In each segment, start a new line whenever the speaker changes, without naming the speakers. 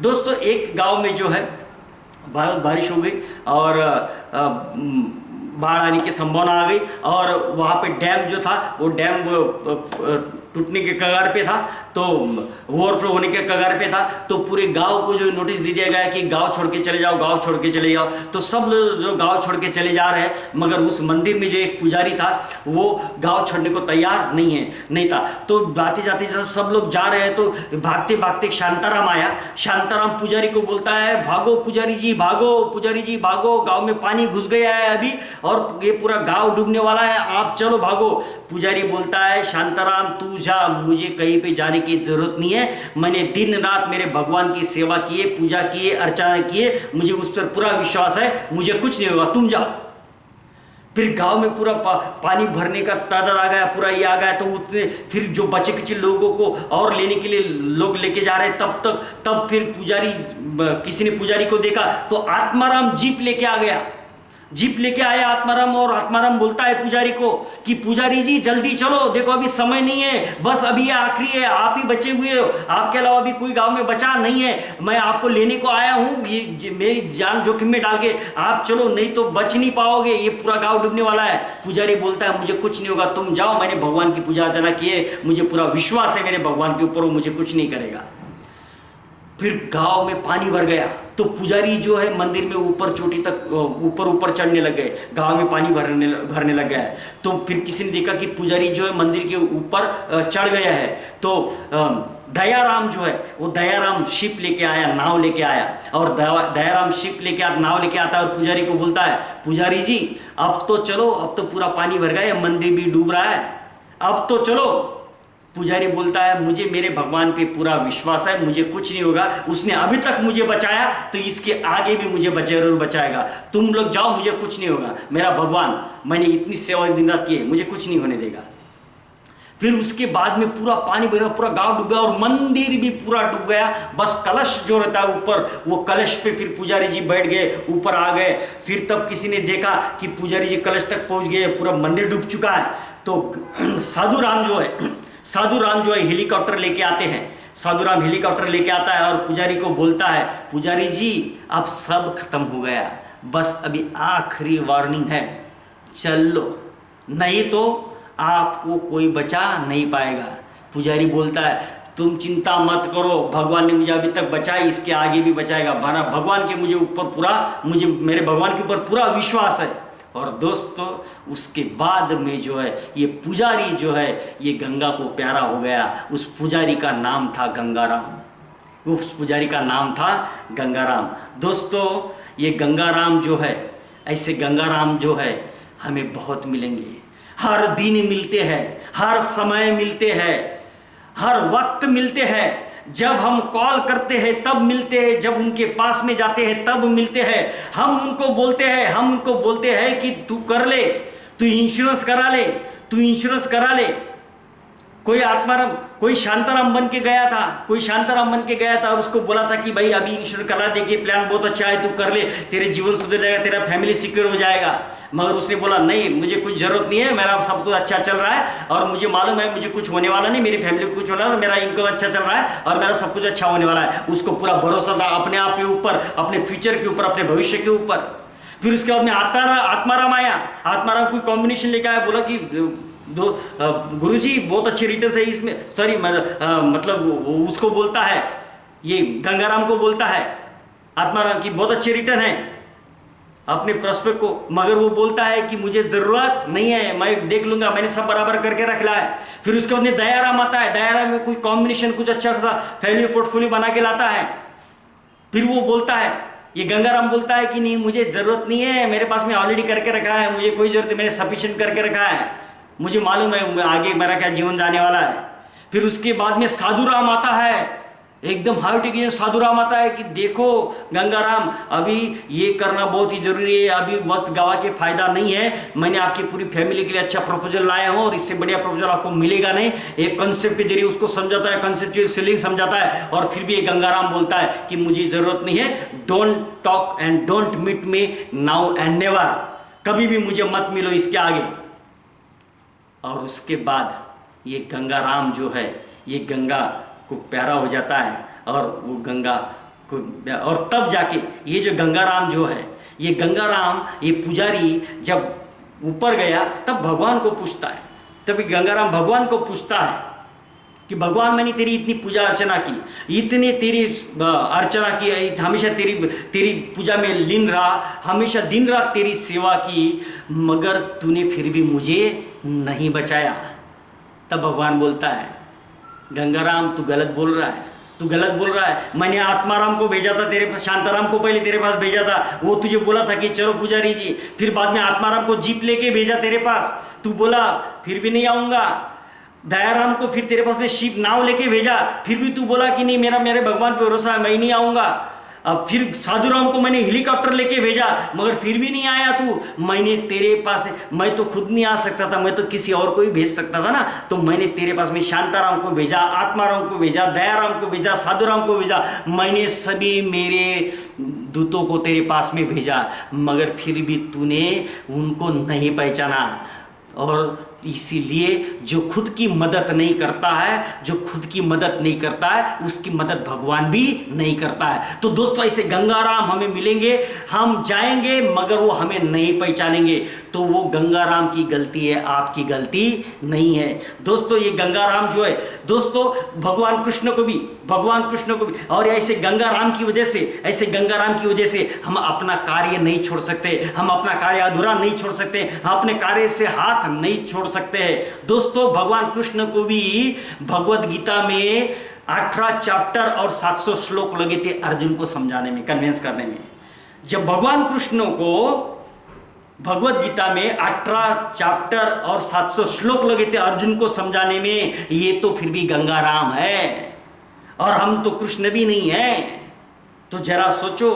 दोस्तों एक गांव में जो है बहुत बारिश हो गई और बाढ़ आने की संभावना आ गई और वहाँ पे डैम जो था वो डैम टूटने के कगार पे था, तो ओवरफ्लो होने के कगार पे था। तो पूरे गांव को जो नोटिस दे दिया गया कि गांव छोड़ के चले जाओ, गांव छोड़ के चले जाओ। तो सब लोग जो गांव छोड़ के चले जा रहे हैं, मगर उस मंदिर में जो एक पुजारी था वो गांव छोड़ने को तैयार नहीं था। तो जाते जाते जब सब लोग जा रहे हैं तो भागते भागते शांताराम आया। शांताराम पुजारी को बोलता है, भागो पुजारी जी भागो, पुजारी जी भागो, गाँव में पानी घुस गया है अभी और ये पूरा गाँव डूबने वाला है, आप चलो भागो। पुजारी बोलता है, शांताराम तू जा, मुझे कहीं पे जाने की जरूरत नहीं है, मैंने दिन रात मेरे भगवान की सेवा की है, पूजा की है, अर्चना की है, मुझे उस पर पूरा विश्वास है, मुझे कुछ नहीं होगा, तुम जाओ। फिर गांव में पूरा पानी भरने का तादाद आ गया, पूरा ये आ गया। तो उसने फिर जो बचे कुछ लोगों को और लेने के लिए लोग लेके जा रहे हैं, तब फिर पुजारी, किसी ने पुजारी को देखा तो आत्माराम जीप लेके आ गया। जीप लेके आया आत्माराम, और आत्माराम बोलता है पुजारी को कि पुजारी जी जल्दी चलो, देखो अभी समय नहीं है, बस अभी ये आखिरी है, आप ही बचे हुए हो, आपके अलावा अभी कोई गांव में बचा नहीं है, मैं आपको लेने को आया हूं, ये मेरी जान जोखिम में डाल के आप चलो, नहीं तो बच नहीं पाओगे, ये पूरा गाँव डूबने वाला है। पुजारी बोलता है मुझे कुछ नहीं होगा, तुम जाओ, मैंने भगवान की पूजा अर्चना की है, मुझे पूरा विश्वास है मेरे भगवान के ऊपर, वो मुझे कुछ नहीं करेगा। फिर गांव में पानी भर गया तो पुजारी जो है मंदिर में ऊपर चोटी तक ऊपर चढ़ने लग गए, गांव में पानी भरने लग गया है। तो फिर किसी ने देखा कि पुजारी जो है मंदिर के ऊपर चढ़ गया है। तो दयाराम जो है वो दयाराम शिप लेके आया, नाव लेके आया, और दयाराम शिप लेके नाव लेके आता है और पुजारी को बोलता है, पुजारी जी अब तो चलो, अब तो पूरा पानी भर गया, मंदिर भी डूब रहा है, अब तो चलो। पुजारी बोलता है मुझे मेरे भगवान पे पूरा विश्वास है, मुझे कुछ नहीं होगा, उसने अभी तक मुझे बचाया तो इसके आगे भी मुझे जरूर बचाएगा, तुम लोग जाओ, मुझे कुछ नहीं होगा, मेरा भगवान, मैंने इतनी सेवा दिन रात की है, मुझे कुछ नहीं होने देगा। फिर उसके बाद में पूरा पानी भरा, पूरा गांव डूब गया और मंदिर भी पूरा डूब गया। बस कलश जो रहता है ऊपर, वो कलश पे फिर पुजारी जी बैठ गए, ऊपर आ गए। फिर तब किसी ने देखा कि पुजारी जी कलश तक पहुंच गए, पूरा मंदिर डूब चुका है। तो साधु राम जो है हेलीकॉप्टर लेके आते हैं। साधु राम हेलीकॉप्टर लेके आता है और पुजारी को बोलता है, पुजारी जी अब सब खत्म हो गया, बस अभी आखिरी वार्निंग है, चल लो, नहीं तो आपको कोई बचा नहीं पाएगा। पुजारी बोलता है तुम चिंता मत करो, भगवान ने मुझे अभी तक बचाया, इसके आगे भी बचाएगा, भगवान के मुझे मेरे भगवान के ऊपर पूरा विश्वास है। और दोस्तों उसके बाद में जो है ये पुजारी जो है ये गंगा को प्यारा हो गया। उस पुजारी का नाम था गंगाराम, उस पुजारी का नाम था गंगाराम। दोस्तों ये गंगाराम जो है, ऐसे गंगाराम जो है हमें बहुत मिलेंगे, हर दिन मिलते हैं, हर समय मिलते हैं, हर वक्त मिलते हैं। जब हम कॉल करते हैं तब मिलते हैं, जब उनके पास में जाते हैं तब मिलते हैं। हम उनको बोलते हैं कि तू कर ले, तू इंश्योरेंस करा ले। कोई शांताराम बन के गया था, और उसको बोला था कि भाई अभी इंश्योरेंस करा दे, कि प्लान बहुत अच्छा है, तू कर ले, तेरे जीवन सुधर जाएगा, तेरा फैमिली सिक्योर हो जाएगा। मगर उसने बोला नहीं, मुझे कुछ जरूरत नहीं है, मेरा सब कुछ अच्छा चल रहा है और मुझे मालूम है मुझे कुछ होने वाला नहीं, मेरी फैमिली को कुछ होने वाला, मेरा इनकम अच्छा चल रहा है और मेरा सब कुछ अच्छा होने वाला है। उसको पूरा भरोसा था अपने आप के ऊपर, अपने फ्यूचर के ऊपर, अपने भविष्य के ऊपर। फिर उसके बाद में आत्माराम आया। आत्माराम कोई कॉम्बिनेशन लेकर आया, बोला कि गुरुजी बहुत अच्छे रिटर्न्स है इसमें, सॉरी मतलब उसको बोलता है, ये गंगाराम को बोलता है आत्माराम की बहुत अच्छे रिटर्न है अपने प्रॉस्पेक्ट को। मगर वो बोलता है कि मुझे जरूरत नहीं है, मैं देख लूंगा, मैंने सब बराबर करके रखा है। फिर उसके बाद में दयाराम आता है। दयाराम में कोई कॉम्बिनेशन कुछ अच्छा खासा फैमिली पोर्टफोलियो बना के लाता है। फिर वो बोलता है, ये गंगाराम बोलता है कि नहीं मुझे जरूरत नहीं है, मेरे पास में ऑलरेडी करके रखा है, मुझे कोई जरूरत है, मैंने सफिशिएंट करके रखा है, मुझे मालूम है आगे मेरा क्या जीवन जाने वाला है। फिर उसके बाद में साधु राम आता है, एकदम हार्ट के साधु राम आता है कि देखो गंगाराम, अभी ये करना बहुत ही जरूरी है, अभी वक्त गवा के फायदा नहीं है, मैंने आपकी पूरी फैमिली के लिए अच्छा प्रपोजल लाया हूँ और इससे बढ़िया प्रपोजल आपको मिलेगा नहीं। एक कंसेप्ट के जरिए उसको समझाता है, कंसेप्चुअल सेलिंग समझाता है। और फिर भी ये गंगाराम बोलता है कि मुझे जरूरत नहीं है, don't talk and don't meet me now and never, कभी भी मुझे मत मिलो इसके आगे। और उसके बाद ये गंगाराम जो है ये गंगा को प्यारा हो जाता है और वो गंगा और तब जाके ये जो गंगाराम जो है, ये गंगाराम, ये पुजारी जब ऊपर गया तब भगवान को पूछता है, तभी गंगाराम भगवान को पूछता है कि भगवान, मैंने तेरी इतनी पूजा अर्चना की, इतने तेरी अर्चना की, हमेशा तेरी पूजा में लीन रहा, हमेशा दिन रात तेरी सेवा की, मगर तूने फिर भी मुझे नहीं बचाया। तब भगवान बोलता है, गंगाराम तू गलत बोल रहा है, तू गलत बोल रहा है। मैंने आत्माराम को भेजा था तेरे पास, शांताराम को पहले तेरे पास भेजा था, वो तुझे बोला था कि चलो पुजारी जी, फिर बाद में आत्माराम को जीप लेके भेजा तेरे पास, तू बोला फिर भी नहीं आऊँगा। दयाराम को फिर तेरे पास में शिप नाव लेके भेजा, फिर भी तू बोला कि नहीं, मेरे भगवान पे भरोसा है, मैं नहीं आऊँगा। अब फिर साधुराम को मैंने हेलीकॉप्टर लेके भेजा, मगर फिर भी नहीं आया तू। मैंने तेरे पास, मैं तो खुद नहीं आ सकता था, मैं तो किसी और को ही भेज सकता था ना, तो मैंने तेरे पास में शांताराम को भेजा, आत्माराम को भेजा, दयाराम को भेजा, साधुराम को भेजा, मैंने सभी मेरे दूतों को तेरे पास में भेजा, मगर फिर भी तूने उनको नहीं पहचाना। और इसीलिए जो खुद की मदद नहीं करता है, जो खुद की मदद नहीं करता है, उसकी मदद भगवान भी नहीं करता है। तो दोस्तों, ऐसे गंगाराम हमें मिलेंगे, हम जाएंगे मगर वो हमें नहीं पहचानेंगे, तो वो गंगाराम की गलती है, आपकी गलती नहीं है। दोस्तों, ये गंगाराम जो है दोस्तों, भगवान कृष्ण को भी और ऐसे गंगाराम की वजह से हम अपना कार्य नहीं छोड़ सकते, हम अपना कार्य अधूरा नहीं छोड़ सकते, हम अपने कार्य से हाथ नहीं छोड़ सकते हैं। दोस्तों, भगवान कृष्ण को भी भगवत गीता में 18 चैप्टर और 700 श्लोक लगे थे अर्जुन को समझाने में, कन्विंस करने में। जब भगवान कृष्ण को भगवत गीता में 18 चैप्टर और 700 श्लोक लगे थे अर्जुन को समझाने में, ये तो फिर भी गंगाराम है और हम तो कृष्ण भी नहीं हैं। तो जरा सोचो,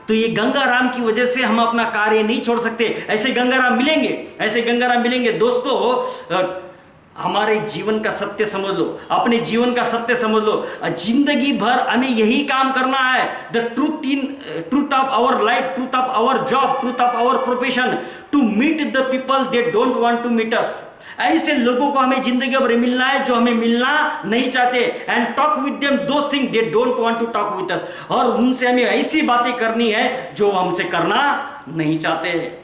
तो ये गंगाराम की वजह से हम अपना कार्य नहीं छोड़ सकते। ऐसे गंगाराम मिलेंगे। दोस्तों, हमारे जीवन का सत्य समझ लो, अपने जीवन का सत्य समझ लो, जिंदगी भर हमें यही काम करना है। The truth of our life, truth of our job, truth of our profession, to meet the people they don't want to meet us. ऐसे लोगों को हमें जिंदगी भर मिलना है जो हमें मिलना नहीं चाहते, and talk with them those thing they don't want to talk with us. और उनसे हमें ऐसी बातें करनी है जो हमसे करना नहीं चाहते।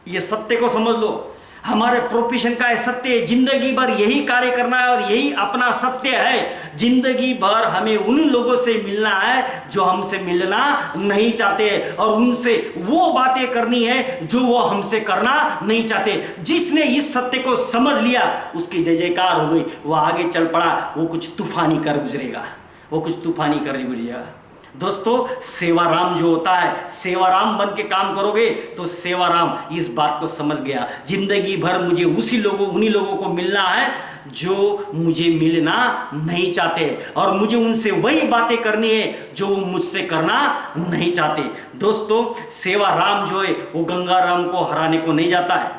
ये सत्य को समझ लो, हमारे प्रोफेशन का है सत्य, जिंदगी भर यही कार्य करना है और यही अपना सत्य है। जिंदगी भर हमें उन लोगों से मिलना है जो हमसे मिलना नहीं चाहते, और उनसे वो बातें करनी है जो वो हमसे करना नहीं चाहते। जिसने इस सत्य को समझ लिया उसकी जय जयकार हो गई, वो आगे चल पड़ा, वो कुछ तूफानी कर गुजरेगा। दोस्तों, सेवाराम जो होता है, सेवाराम बन के काम करोगे तो सेवाराम इस बात को समझ गया, जिंदगी भर मुझे उन्हीं लोगों को मिलना है जो मुझे मिलना नहीं चाहते, और मुझे उनसे वही बातें करनी है जो वो मुझसे करना नहीं चाहते। दोस्तों, सेवाराम जो है वो गंगाराम को हराने को नहीं जाता है,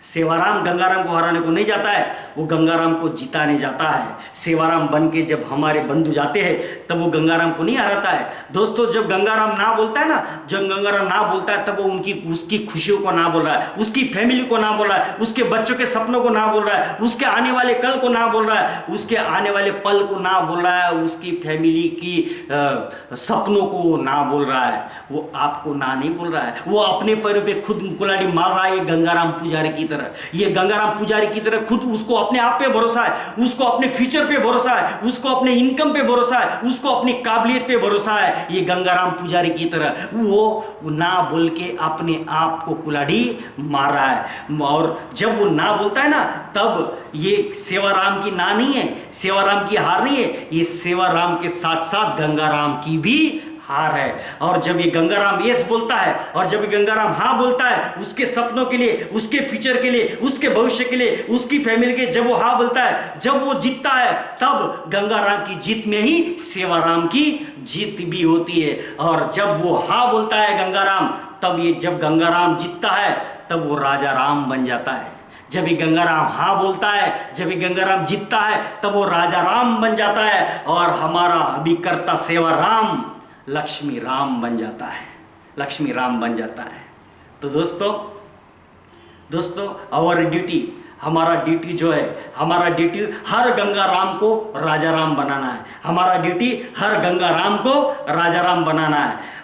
सेवाराम गंगाराम को हराने को नहीं जाता है, वो गंगाराम को जिताने जाता है। सेवाराम बन के जब हमारे बंधु जाते हैं तब वो गंगाराम को नहीं हराता है। दोस्तों, जब गंगाराम ना बोलता है तब वो उसकी खुशियों को ना बोल रहा है, उसकी फैमिली को ना बोल रहा है, उसके बच्चों के सपनों को ना बोल रहा है, उसके आने वाले कल को ना बोल रहा है, उसके आने वाले पल को ना बोल रहा है, उसकी फैमिली की सपनों को ना बोल रहा है, वो आपको ना नहीं बोल रहा है, वो अपने पैरों पे खुद कुल्हाड़ी मार रहा है। ये गंगाराम पुजारी की तरह खुद उसको अपने आप पे भरोसा है, उसको अपने फ्यूचर पे भरोसा है, उसको अपने इनकम पे भरोसा है, उसको अपनी काबिलियत पे भरोसा है। ये गंगाराम पुजारी की तरह वो ना बोल के अपने आप को कुल्हाड़ी मार रहा है। और जब वो ना बोलता है ना, तब ये सेवाराम की ना नहीं है, सेवाराम की हार नहीं है, ये सेवाराम के साथ साथ गंगाराम की भी हार है। और जब ये गंगाराम यस बोलता है और जब ये गंगाराम हाँ बोलता है, उसके सपनों के लिए, उसके फ्यूचर के लिए, उसके भविष्य के लिए, उसकी फैमिली के, जब वो हाँ बोलता है, जब वो जीतता है, तब गंगाराम की जीत में ही सेवाराम की जीत भी होती है। और जब वो हाँ बोलता है गंगाराम, तब ये जब गंगाराम जीतता है तब वो राजा राम बन जाता है। जब ये गंगाराम हाँ बोलता है, जब ये गंगाराम जीतता है, तब वो राजा राम बन जाता है, और हमारा अभिकर्ता सेवाराम लक्ष्मी राम बन जाता है। तो दोस्तों, आवर ड्यूटी, हमारा ड्यूटी जो है, हमारा ड्यूटी हर गंगा राम को राजा राम बनाना है। हमारा ड्यूटी हर गंगा राम को राजा राम बनाना है।